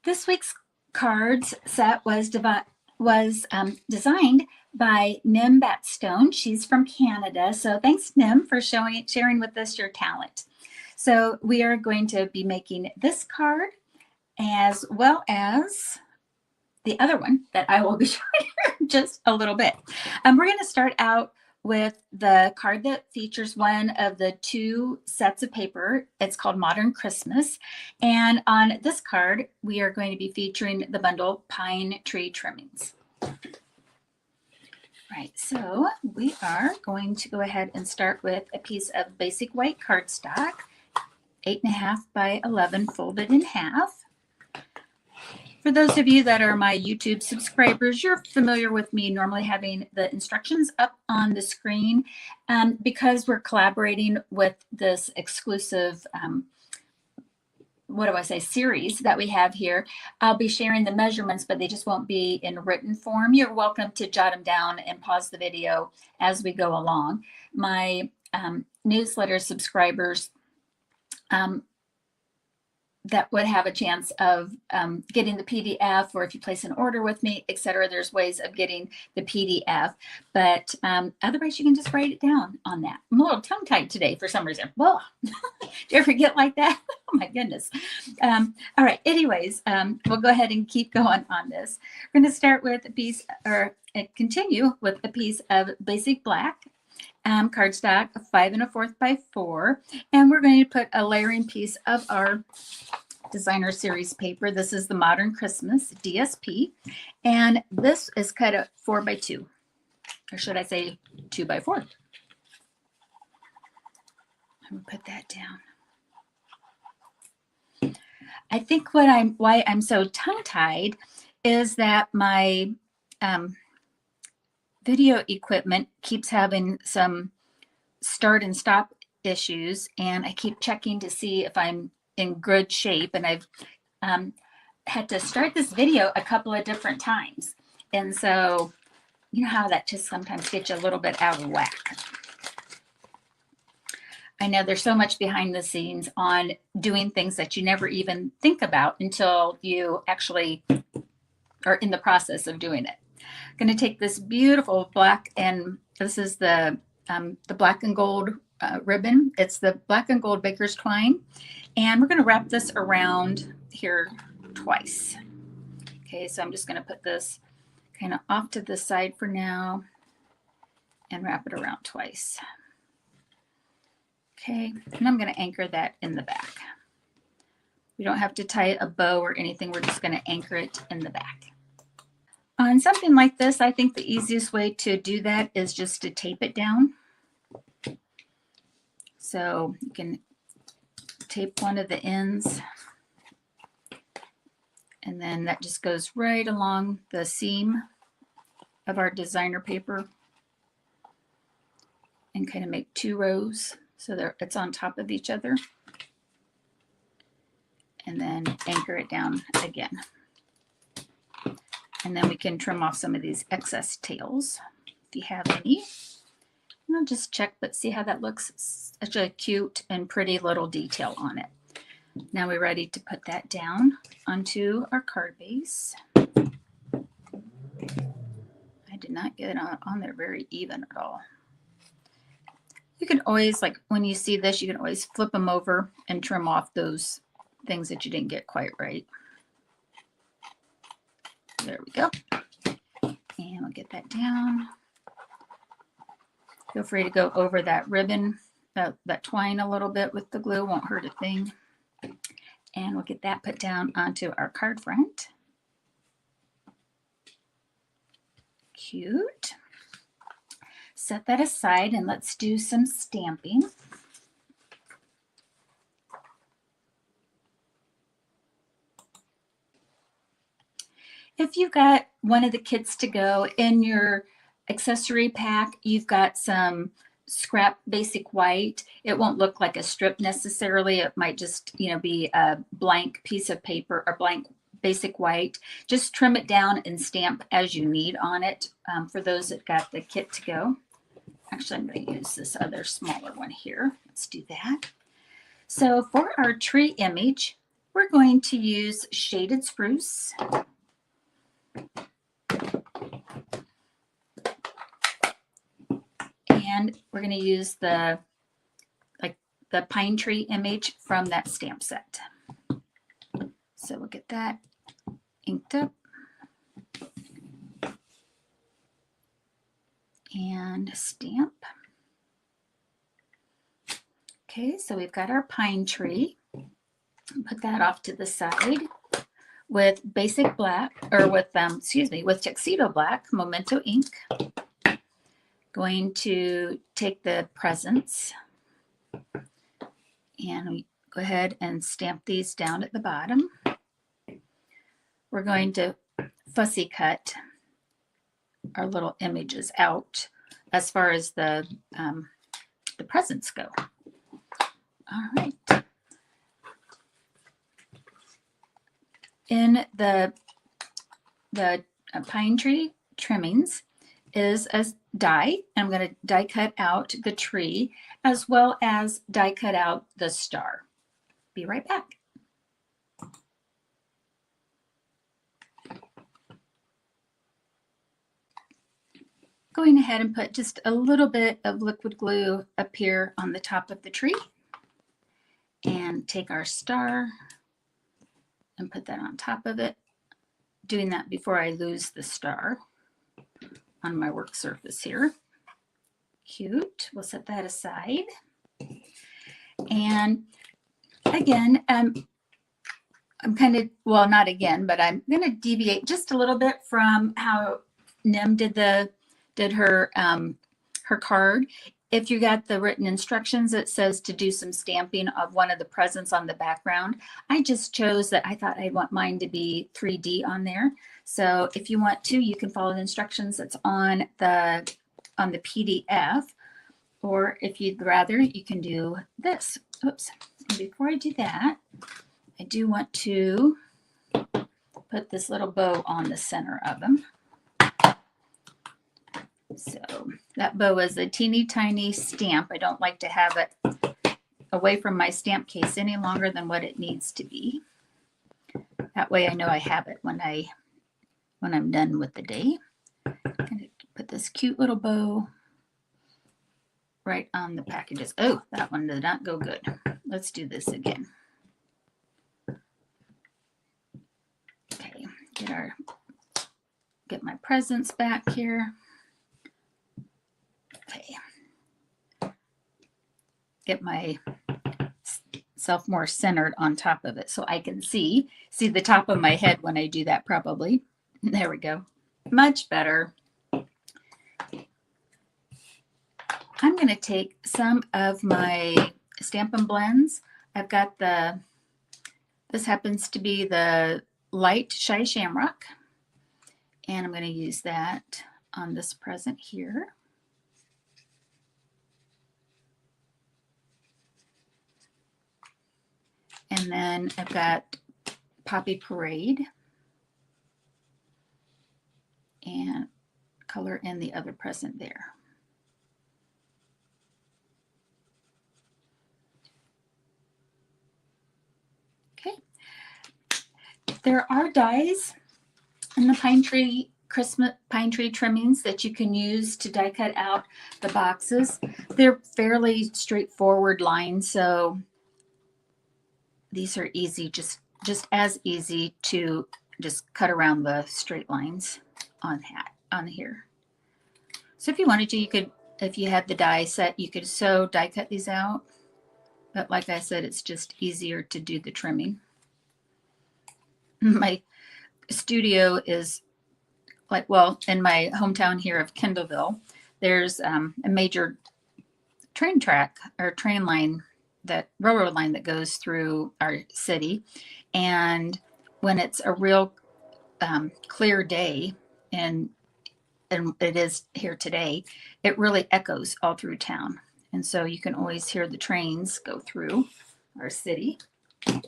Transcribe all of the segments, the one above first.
This week's cards set was designed by Nim Batstone. She's from Canada. So thanks, Nim, for sharing with us your talent. So we are going to be making this card as well as the other one that I will be showing in just a little bit. We're going to start out with the card that features one of the two sets of paper. It's called Modern Christmas. And on this card, we are going to be featuring the bundle Pine Tree Trimmings. Right, so we are going to go ahead and start with a piece of basic white cardstock, 8.5 by 11 folded in half. For those of you that are my YouTube subscribers, you're familiar with me normally having the instructions up on the screen. Because we're collaborating with this exclusive, series that we have here, I'll be sharing the measurements, but they just won't be in written form. You're welcome to jot them down and pause the video as we go along. My newsletter subscribers that would have a chance of getting the PDF, or if you place an order with me, etc. There's ways of getting the PDF, but otherwise you can just write it down on that. I'm a little tongue-tied today for some reason. Whoa, do you ever get like that? Oh my goodness. All right, anyways, we'll go ahead and keep going on this. We're going to start with a piece, or continue with a piece of basic black cardstock, 5 1/4 by 4, and we're going to put a layering piece of our designer series paper. This is the Modern Christmas DSP, and this is cut at 4 by 2, or should I say 2 by 4. I'm gonna put that down. I think why I'm so tongue-tied is that my video equipment keeps having some start and stop issues, and I keep checking to see if I'm in good shape, and I've had to start this video a couple of different times, and so you know how that just sometimes gets you a little bit out of whack. I know there's so much behind the scenes on doing things that you never even think about until you actually are in the process of doing it. Going to take this beautiful black, and this is the black and gold ribbon. It's the black and gold baker's twine, and we're going to wrap this around here twice. Okay, so I'm just going to put this kind of off to the side for now and wrap it around twice. Okay, and I'm going to anchor that in the back. We don't have to tie a bow or anything. We're just going to anchor it in the back. On something like this, I think the easiest way to do that is just to tape it down. So you can tape one of the ends, and then that just goes right along the seam of our designer paper, and kind of make 2 rows so it's on top of each other, and then anchor it down again. And then we can trim off some of these excess tails if you have any. And I'll just check, but see how that looks? Such a cute and pretty little detail on it. Now we're ready to put that down onto our card base. I did not get it on there very even at all. You can always, like when you see this, you can always flip them over and trim off those things that you didn't get quite right. There we go. And I'll get that down. Feel free to go over that ribbon, that twine a little bit with the glue. Won't hurt a thing. And we'll get that put down onto our card front. Cute. Set that aside and let's do some stamping. If you've got one of the kits to go in your accessory pack, you've got some scrap basic white. It won't look like a strip necessarily. It might just, be a blank piece of paper or blank basic white. Just trim it down and stamp as you need on it for those that got the kit to go. Actually, I'm going to use this other smaller one here. Let's do that. So for our tree image, we're going to use Shaded Spruce. And we're going to use the pine tree image from that stamp set. So we'll get that inked up. And stamp. Okay, so we've got our pine tree. Put that off to the side with basic black, or with with Tuxedo Black Memento ink. Going to take the presents and we go ahead and stamp these down at the bottom. We're going to fussy cut our little images out as far as the presents go. All right. In the pine tree trimmings is a die. I'm going to die cut out the tree as well as die cut out the star. Be right back. Going ahead and put just a little bit of liquid glue up here on the top of the tree and take our star and put that on top of it. Doing that before I lose the star on my work surface here. Cute. We'll set that aside. And again, I'm kind of, well, not again, but I'm going to deviate just a little bit from how Nim did her card. If you got the written instructions, it says to do some stamping of one of the presents on the background. I just chose that I thought I'd want mine to be 3D on there. So if you want to, you can follow the instructions that's on the PDF, or if you'd rather, you can do this. Oops. And before I do that, I do want to put this little bow on the center of them. So that bow is a teeny tiny stamp. I don't like to have it away from my stamp case any longer than what it needs to be. That way I know I have it when I'm done with the day. I'm going to put this cute little bow right on the packages. Oh, that one did not go good. Let's do this again. Okay, get my presents back here. Okay. Get myself more centered on top of it so I can see the top of my head when I do that probably. There we go. Much better. I'm going to take some of my Stampin' Blends. I've got this happens to be the light Shy Shamrock, and I'm going to use that on this present here. And then I've got Poppy Parade and color in the other present there. Okay. There are dies in the pine tree trimmings that you can use to die cut out the boxes. They're fairly straightforward lines, so these are easy, just as easy to just cut around the straight lines on here. So if you wanted to, you could, if you had the die set, you could die cut these out. But like I said, it's just easier to do the trimming. My studio is in my hometown here of Kendallville, there's a major train track or railroad line that goes through our city. And when it's a real clear day, and it is here today, it really echoes all through town. And so you can always hear the trains go through our city. All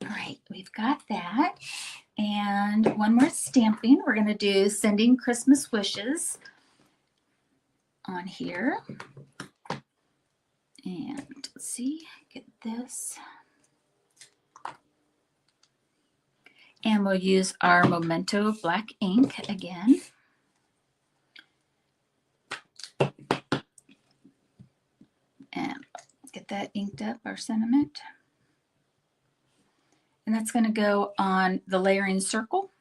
right, we've got that. And one more stamping. We're going to do Sending Christmas Wishes on here. And let's see, get this. And we'll use our Memento black ink again. And get that inked up, our sentiment. And that's going to go on the layering circle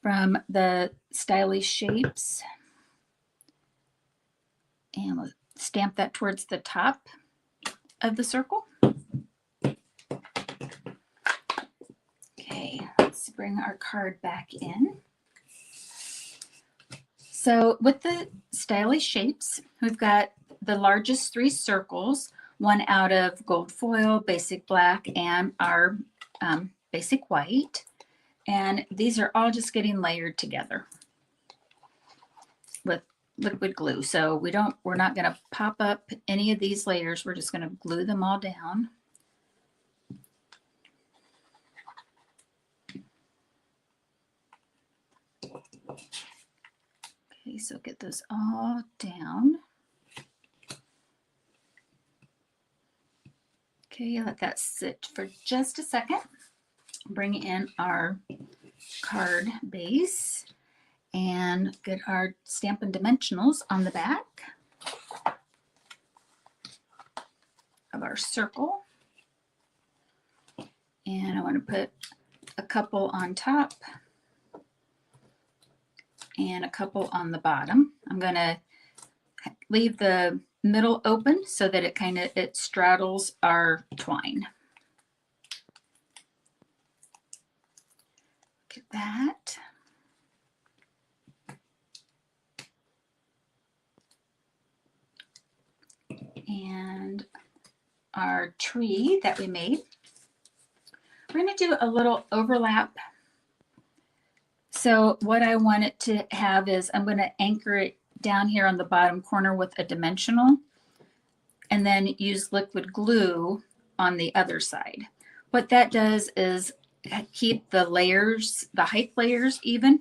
from the Stylish Shapes. And we'll stamp that towards the top of the circle. Okay, let's bring our card back in. So with the Stylish Shapes, we've got the largest 3 circles, one out of gold foil, basic black, and our basic white. And these are all just getting layered together with liquid glue. So we're not going to pop up any of these layers. We're just going to glue them all down. Okay, so get those all down. Okay, let that sit for just a second. Bring in our card base and get our Stampin' Dimensionals on the back of our circle. And I want to put a couple on top and a couple on the bottom. I'm going to leave the middle open so that it straddles our twine. Look at that. And our tree that we made, we're going to do a little overlap. So what I want it to have is I'm going to anchor it down here on the bottom corner with a dimensional and then use liquid glue on the other side. What that does is keep the layers, the height layers even.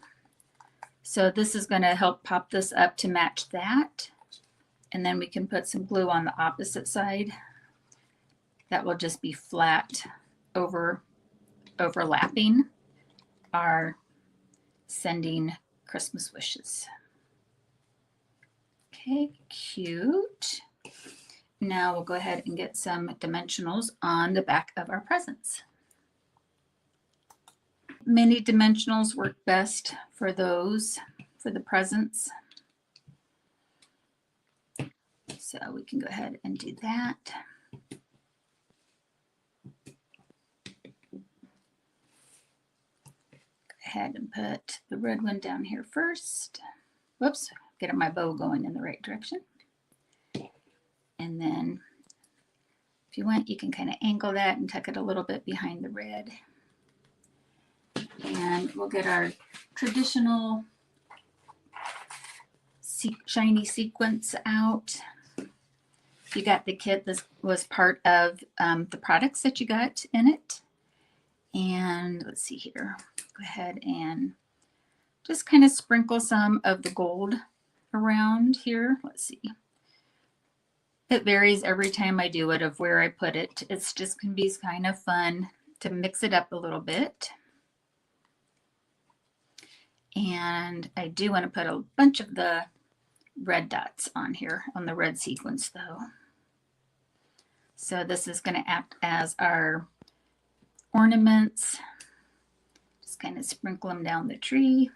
So this is going to help pop this up to match that. And then we can put some glue on the opposite side. That will just be flat overlapping our sending Christmas wishes. Okay, cute. Now we'll go ahead and get some dimensionals on the back of our presents. Mini dimensionals work best for those, for the presents. So we can go ahead and do that. Go ahead and put the red one down here first. Whoops, getting my bow going in the right direction. And then if you want, you can kind of angle that and tuck it a little bit behind the red. And we'll get our traditional shiny sequins out. If you got the kit, this was part of the products that you got in it. And let's see here. Go ahead and just kind of sprinkle some of the gold around here. Let's see. It varies every time I do it of where I put it. It's just going to be kind of fun to mix it up a little bit. And I do want to put a bunch of the red dots on here, on the red sequins though. So this is going to act as our ornaments. Just kind of sprinkle them down the tree.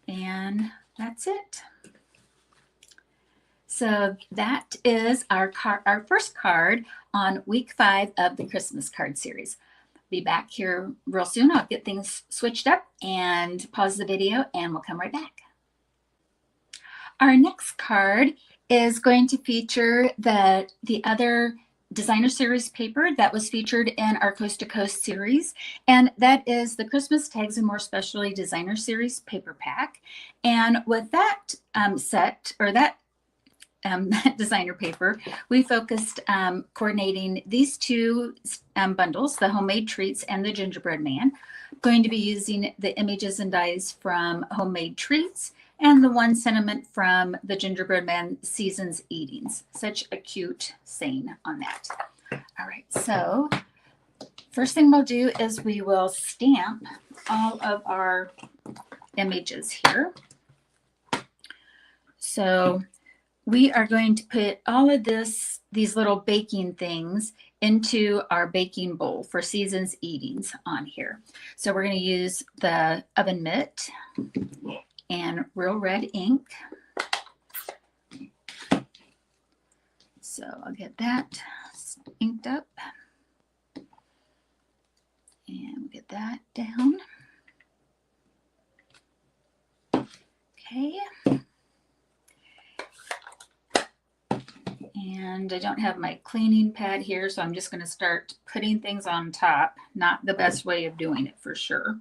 And that's it. So that is our first card on week 5 of the Christmas card series. Be back here real soon. I'll get things switched up and pause the video and we'll come right back. Our next card is going to feature the other designer series paper that was featured in our Coast to Coast series, and that is the Christmas Tags and More Specialty Designer Series paper pack. And with that set, or that designer paper, we focused coordinating these two bundles, the Homemade Treats and the Gingerbread Man. I'm going to be using the images and dies from Homemade Treats And the one sentiment from the Gingerbread Man Seasons Eatings. Such a cute saying on that. All right, so first thing we'll do is we will stamp all of our images here. So we are going to put all of these little baking things into our baking bowl for Seasons Eatings on here. So we're going to use the oven mitt and Real Red ink. So I'll get that inked up and we'll get that down. Okay. And I don't have my cleaning pad here, so I'm just going to start putting things on top. Not the best way of doing it for sure.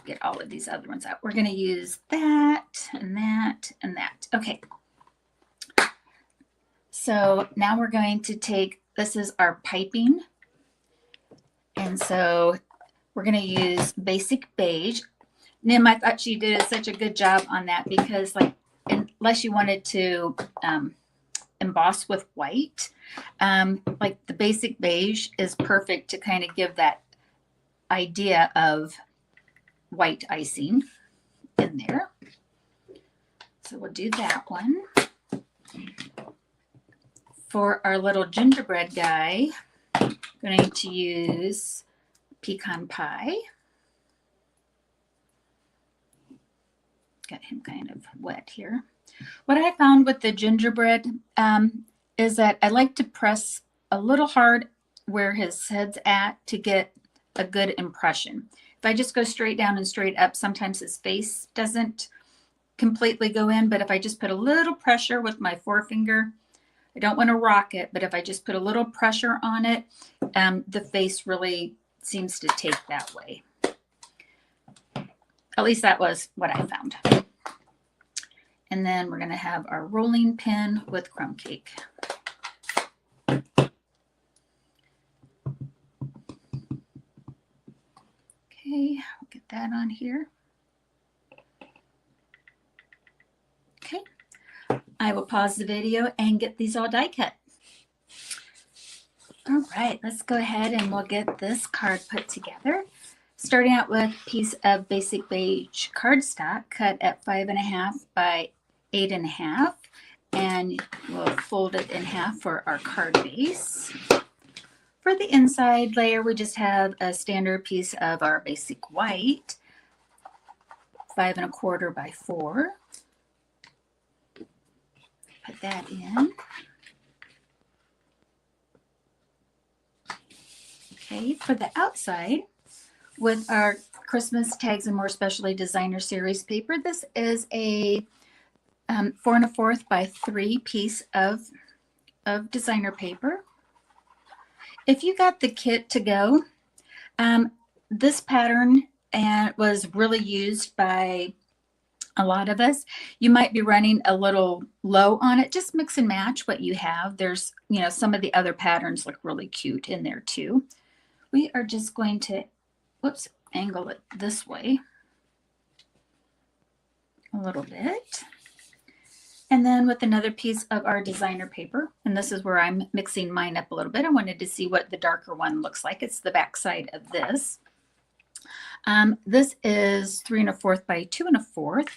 Get all of these other ones out. We're going to use that and that and that. Okay. So now we're going to take, this is our piping. And so we're going to use Basic Beige. Nim, I thought you did such a good job on that because, like, unless you wanted to emboss with white, like the Basic Beige is perfect to kind of give that idea of white icing in there. So we'll do that one. For our little gingerbread guy, I'm going to use Pecan Pie. Got him kind of wet here. What I found with the gingerbread is that I like to press a little hard where his head's at to get a good impression. If I just go straight down and straight up, sometimes his face doesn't completely go in, but if I just put a little pressure with my forefinger, I don't want to rock it, but if I just put a little pressure on it, the face really seems to take that way. At least that was what I found. And then we're going to have our rolling pin with crumb cake. Okay, I'll get that on here. Okay, I will pause the video and get these all die cut. All right, let's go ahead and we'll get this card put together. Starting out with a piece of Basic Beige cardstock cut at 5.5 by 8.5, and we'll fold it in half for our card base. For the inside layer, we just have a standard piece of our basic white, 5.25 by 4. Put that in. Okay, for the outside, with our Christmas Tags and More Specialty Designer Series paper, this is a 4.25 by 3 piece of designer paper. If you got the kit to go, this pattern was really used by a lot of us. You might be running a little low on it. Just mix and match what you have. There's, you know, some of the other patterns look really cute in there too. We are just going to, whoops, angle it this way a little bit. And then with another piece of our designer paper, and this is where I'm mixing mine up a little bit. I wanted to see what the darker one looks like. It's the back side of this. This is 3.25 by 2.25.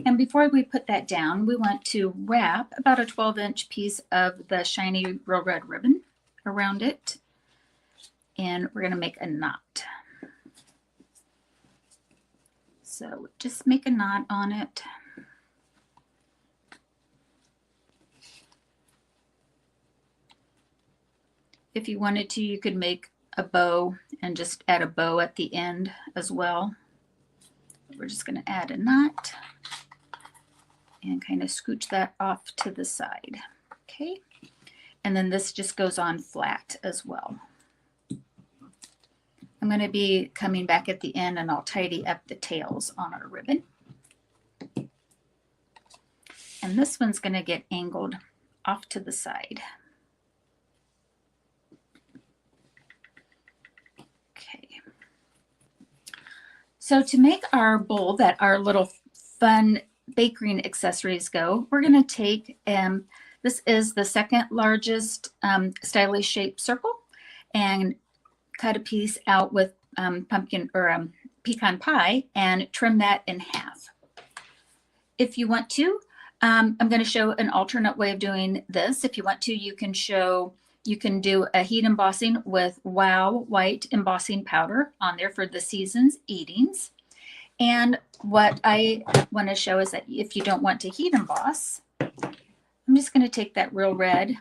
And before we put that down, we want to wrap about a 12-inch piece of the shiny Real Red ribbon around it. And we're going to make a knot. So just make a knot on it. If you wanted to, you could make a bow and just add a bow at the end as well. We're just going to add a knot and kind of scooch that off to the side. Okay. And then this just goes on flat as well. I'm going to be coming back at the end and I'll tidy up the tails on our ribbon. And this one's going to get angled off to the side. Okay. So to make our bowl that our little fun bakery accessories go, we're going to take, this is the second largest stylish shaped circle, and cut a piece out with pumpkin or pecan pie and trim that in half. If you want to, I'm going to show an alternate way of doing this. If you want to, you can do a heat embossing with Wow White embossing powder on there for the Seasons Eatings. And what I want to show is that if you don't want to heat emboss, I'm just going to take that real red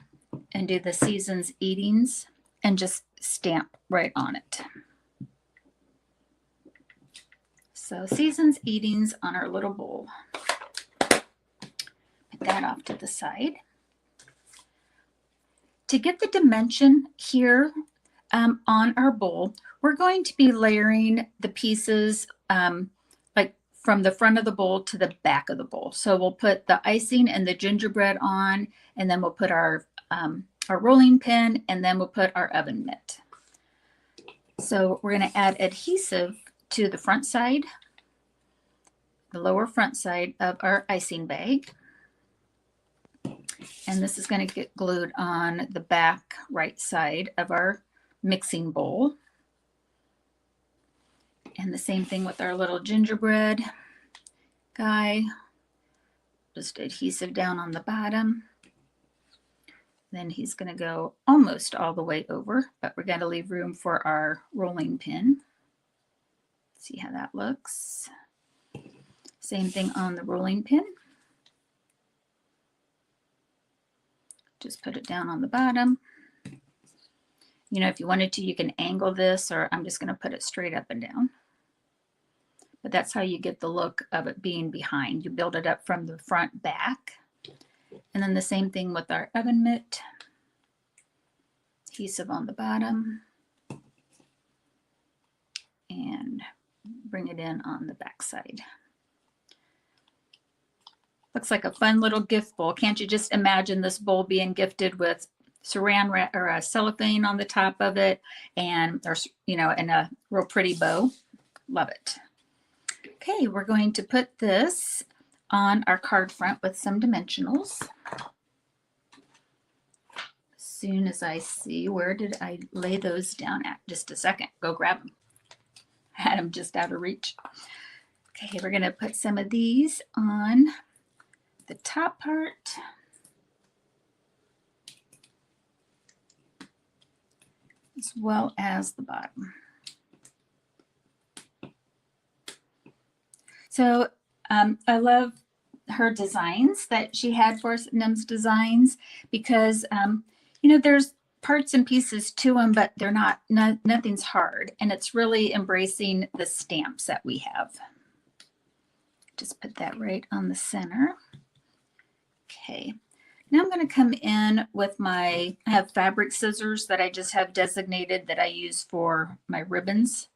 and do the Seasons Eatings and just stamp right on it. So Seasons Eatings on our little bowl. Put that off to the side. To get the dimension here on our bowl, we're going to be layering the pieces like from the front of the bowl to the back of the bowl. So we'll put the icing and the gingerbread on, and then we'll put our rolling pin, and then we'll put our oven mitt. So we're going to add adhesive to the front side, the lower front side of our icing bag. And this is going to get glued on the back right side of our mixing bowl. And the same thing with our little gingerbread guy. Just adhesive down on the bottom. Then he's going to go almost all the way over, but we're going to leave room for our rolling pin. See how that looks. Same thing on the rolling pin. Just put it down on the bottom. You know, if you wanted to, you can angle this, or I'm just going to put it straight up and down. But that's how you get the look of it being behind. You build it up from the front back. And then the same thing with our oven mitt. Adhesive on the bottom. And bring it in on the back side. Looks like a fun little gift bowl. Can't you just imagine this bowl being gifted with saran wrap or a cellophane on the top of it, and and a real pretty bow? Love it. Okay, we're going to put this on our card front with some dimensionals. As soon as I see, where did I lay those down at? Just a second, go grab them. Had them just out of reach. Okay, we're going to put some of these on the top part. As well as the bottom. So I love her designs that she had for us, Nim's Designs, because there's parts and pieces to them, but they're nothing's hard, and it's really embracing the stamps that we have. Just put that right on the center. Okay. Now I'm going to come in with I have fabric scissors that I just have designated that I use for my ribbons.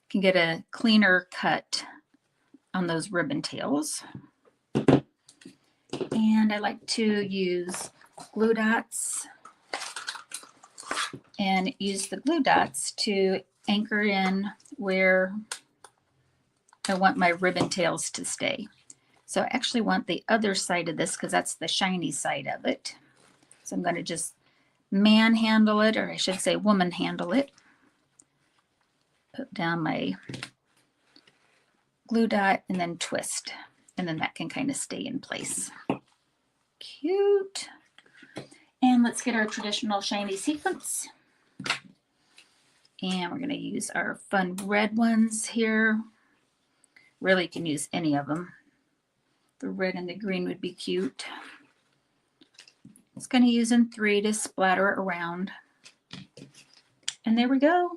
Can get a cleaner cut on those ribbon tails. And I like to use glue dots and use the glue dots to anchor in where I want my ribbon tails to stay. So I actually want the other side of this because that's the shiny side of it. So I'm going to just manhandle it, or I should say woman handle it. Put down my glue dot and then twist. And then that can kind of stay in place. Cute. And let's get our traditional shiny sequins. And we're going to use our fun red ones here. Really, you can use any of them. The red and the green would be cute. Just going to use in 3 to splatter it around. And there we go.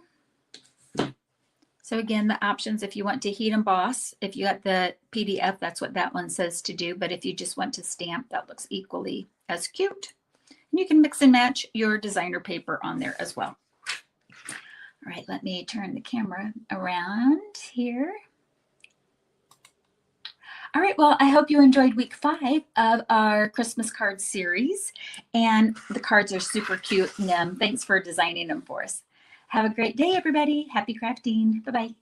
So again, the options, if you want to heat emboss, if you got the PDF, that's what that one says to do. But if you just want to stamp, that looks equally as cute. And you can mix and match your designer paper on there as well. All right, let me turn the camera around here. All right, well, I hope you enjoyed week 5 of our Christmas card series. And the cards are super cute. Nim, thanks for designing them for us. Have a great day, everybody. Happy crafting. Bye-bye.